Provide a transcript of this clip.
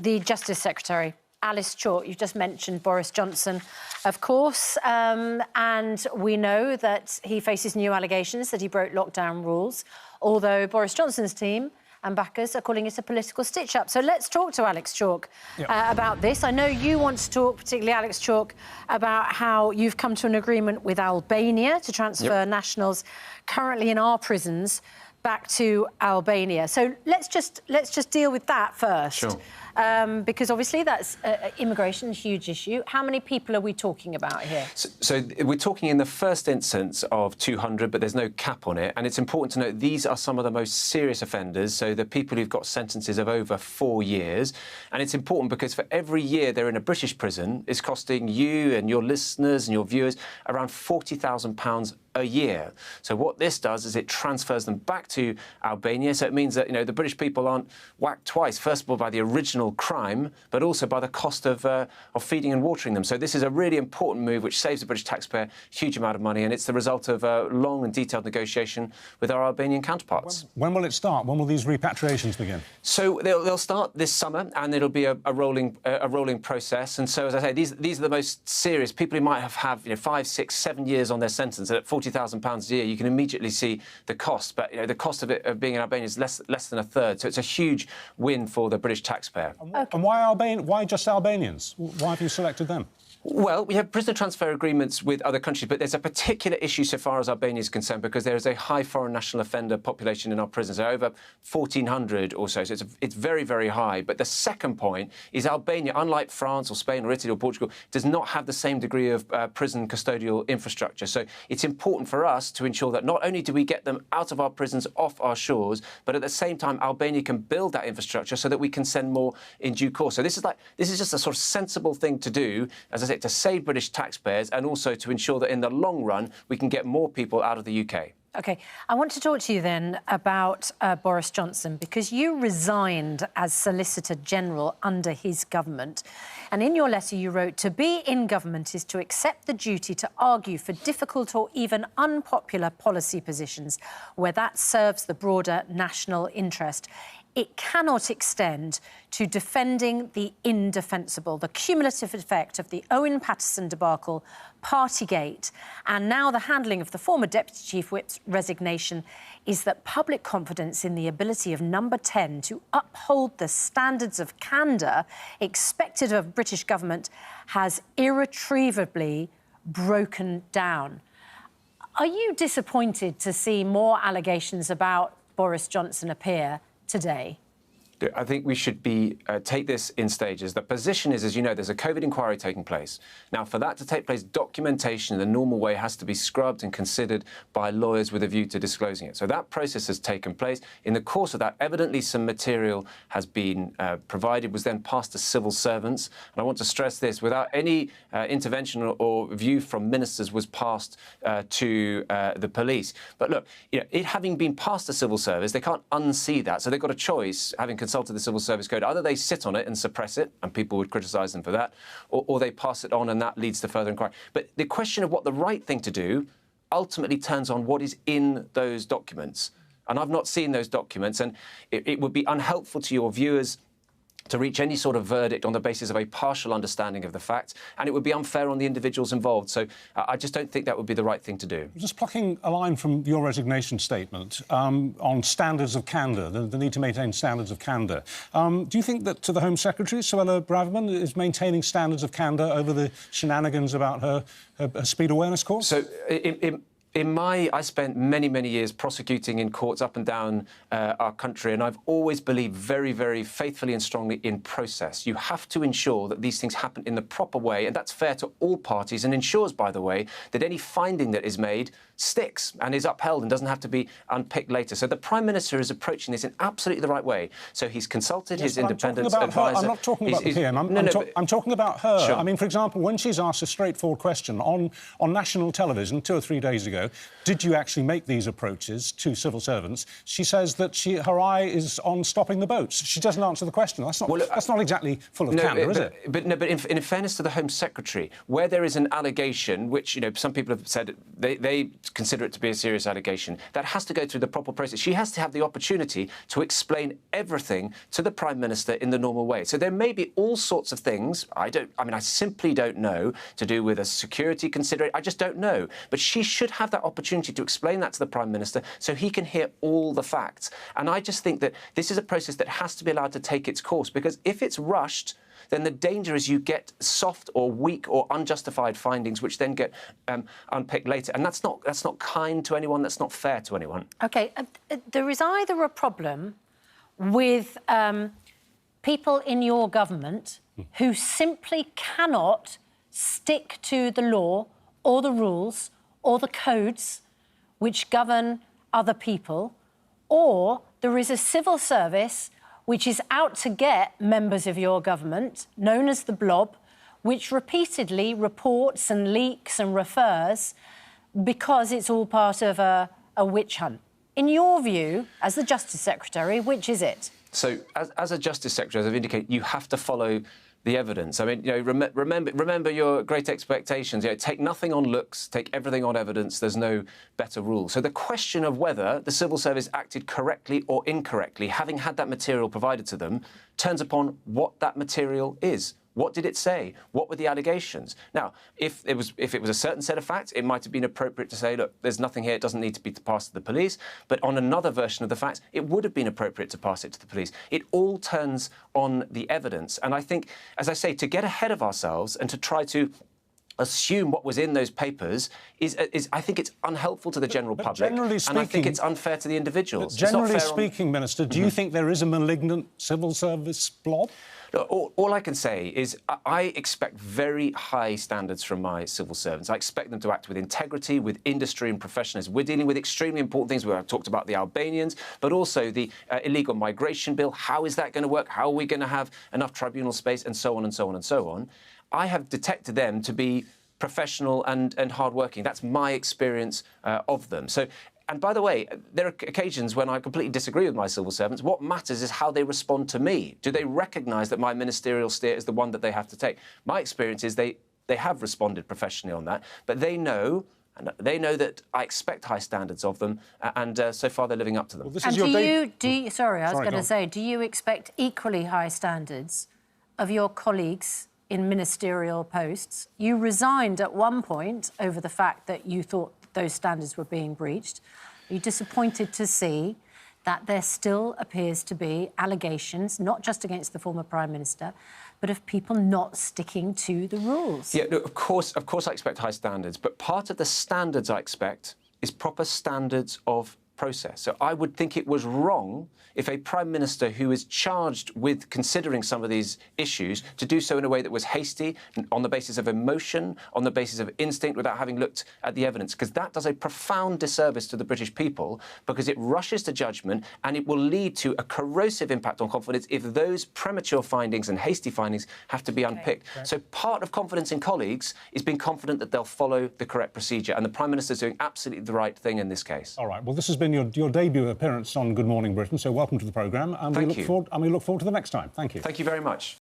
the Justice Secretary, Alice Chalk. You've just mentioned Boris Johnson, of course, and we know that he faces new allegations that he broke lockdown rules, although Boris Johnson's team and backers are calling it a political stitch-up. So let's talk to Alex Chalk about this. I know you want to talk, particularly Alex Chalk, about how you've come to an agreement with Albania to transfer nationals currently in our prisons back to Albania. So let's just deal with that first. Sure. Because obviously that's immigration, a huge issue. How many people are we talking about here? So we're talking in the first instance of 200, but there's no cap on it. And it's important to note these are some of the most serious offenders, so the people who've got sentences of over 4 years. And it's important because for every year they're in a British prison, it's costing you and your listeners and your viewers around £40,000 a year. So what this does is it transfers them back to Albania. So it means that, you know, the British people aren't whacked twice. First of all, by the original crime, but also by the cost of feeding and watering them. So this is a really important move which saves the British taxpayer a huge amount of money, and it's the result of a long and detailed negotiation with our Albanian counterparts. When will it start? When will these repatriations begin? So they'll start this summer, and it'll be a rolling process. And so, as I say, these are the most serious people who might have 5, 6, 7 years on their sentence. And at £40,000 a year, you can immediately see the cost. But the cost of being in Albania is less than a third. So it's a huge win for the British taxpayer. And why Albania? Why just Albanians? Why have you selected them? Well, we have prisoner transfer agreements with other countries, but there's a particular issue so far as Albania is concerned because there is a high foreign national offender population in our prisons, over 1,400 or so. So it's very, very high. But the second point is Albania, unlike France or Spain or Italy or Portugal, does not have the same degree of prison custodial infrastructure. So it's important for us to ensure that not only do we get them out of our prisons, off our shores, but at the same time Albania can build that infrastructure so that we can send more in due course. So this is just a sort of sensible thing to do, as I say, to save British taxpayers and also to ensure that in the long run we can get more people out of the UK. OK, I want to talk to you then about Boris Johnson, because you resigned as Solicitor General under his government. And in your letter you wrote, to be in government is to accept the duty to argue for difficult or even unpopular policy positions where that serves the broader national interest. It cannot extend to defending the indefensible. The cumulative effect of the Owen Paterson debacle, Partygate, and now the handling of the former Deputy Chief Whip's resignation is that public confidence in the ability of Number 10 to uphold the standards of candour expected of British government has irretrievably broken down. Are you disappointed to see more allegations about Boris Johnson appear today? I think we should take this in stages. The position is, as you know, there's a COVID inquiry taking place. Now, for that to take place, documentation in the normal way has to be scrubbed and considered by lawyers with a view to disclosing it. So that process has taken place. In the course of that, evidently some material has been provided, was then passed to civil servants. And I want to stress this, without any intervention or view from ministers was passed to the police. But look, it having been passed to civil service, they can't unsee that. So they've got a choice, having consulted the Civil Service Code. Either they sit on it and suppress it, and people would criticise them for that, or they pass it on and that leads to further inquiry. But the question of what the right thing to do ultimately turns on what is in those documents. And I've not seen those documents, and it would be unhelpful to your viewers to reach any sort of verdict on the basis of a partial understanding of the facts, and it would be unfair on the individuals involved. So I just don't think that would be the right thing to do. Just plucking a line from your resignation statement on standards of candour, the need to maintain standards of candour. Do you think that the Home Secretary, Suella Braverman, is maintaining standards of candour over the shenanigans about her speed awareness course? So I spent many, many years prosecuting in courts up and down our country, and I've always believed very, very faithfully and strongly in process. You have to ensure that these things happen in the proper way, and that's fair to all parties, and ensures, by the way, that any finding that is made sticks and is upheld and doesn't have to be unpicked later. So the Prime Minister is approaching this in absolutely the right way. So he's consulted his independent advisor. I'm not talking about the PM. I'm talking about her. Sure. I mean, for example, when she's asked a straightforward question on national television 2 or 3 days ago, ago, did you actually make these approaches to civil servants? She says that her eye is on stopping the boats. She doesn't answer the question. That's not exactly full of candour, is it? But in fairness to the Home Secretary, where there is an allegation, which, some people have said they consider it to be a serious allegation, that has to go through the proper process. She has to have the opportunity to explain everything to the Prime Minister in the normal way. So there may be all sorts of things, I simply don't know, to do with a security consideration. I just don't know. But she should have that opportunity to explain that to the Prime Minister so he can hear all the facts. And I just think that this is a process that has to be allowed to take its course, because if it's rushed, then the danger is you get soft or weak or unjustified findings which then get unpicked later. And that's not kind to anyone, that's not fair to anyone. OK, there is either a problem with people in your government who simply cannot stick to the law or the rules or the codes which govern other people, or there is a civil service which is out to get members of your government, known as the Blob, which repeatedly reports and leaks and refers because it's all part of a witch hunt. In your view, as the Justice Secretary, which is it? So, as a Justice Secretary, as I've indicated, you have to follow the evidence. I mean, remember your great expectations. Take nothing on looks, take everything on evidence. There's no better rule. So the question of whether the civil service acted correctly or incorrectly, having had that material provided to them, turns upon what that material is. What did it say? What were the allegations? Now, if it was a certain set of facts, it might have been appropriate to say, look, there's nothing here, it doesn't need to be passed to the police. But on another version of the facts, it would have been appropriate to pass it to the police. It all turns on the evidence. And I think, as I say, to get ahead of ourselves and to try to assume what was in those papers is I think it's unhelpful to the general public. Generally speaking, and I think it's unfair to the individuals. Generally speaking, Minister, do you think there is a malignant civil service blob? All I can say is I expect very high standards from my civil servants. I expect them to act with integrity, with industry and professionalism. We're dealing with extremely important things. I've talked about the Albanians, but also the illegal migration bill. How is that going to work? How are we going to have enough tribunal space? And so on and so on and so on. I have detected them to be professional and hardworking. That's my experience of them. So. And by the way, there are occasions when I completely disagree with my civil servants. What matters is how they respond to me. Do they recognise that my ministerial steer is the one that they have to take? My experience is they have responded professionally on that, but they know that I expect high standards of them, and so far they're living up to them. Well, and do you expect equally high standards of your colleagues in ministerial posts? You resigned at one point over the fact that you thought those standards were being breached. Are you disappointed to see that there still appears to be allegations, not just against the former Prime Minister, but of people not sticking to the rules? Yeah, no, of course I expect high standards, but part of the standards I expect is proper standards of process. So I would think it was wrong if a Prime Minister who is charged with considering some of these issues to do so in a way that was hasty, on the basis of emotion, on the basis of instinct, without having looked at the evidence, because that does a profound disservice to the British people, because it rushes to judgment and it will lead to a corrosive impact on confidence if those premature findings and hasty findings have to be unpicked. Okay. So part of confidence in colleagues is being confident that they'll follow the correct procedure, and the Prime Minister is doing absolutely the right thing in this case. All right, well, this has been your debut appearance on Good Morning Britain, so welcome to the programme, and we look forward to the next time. Thank you. Thank you very much.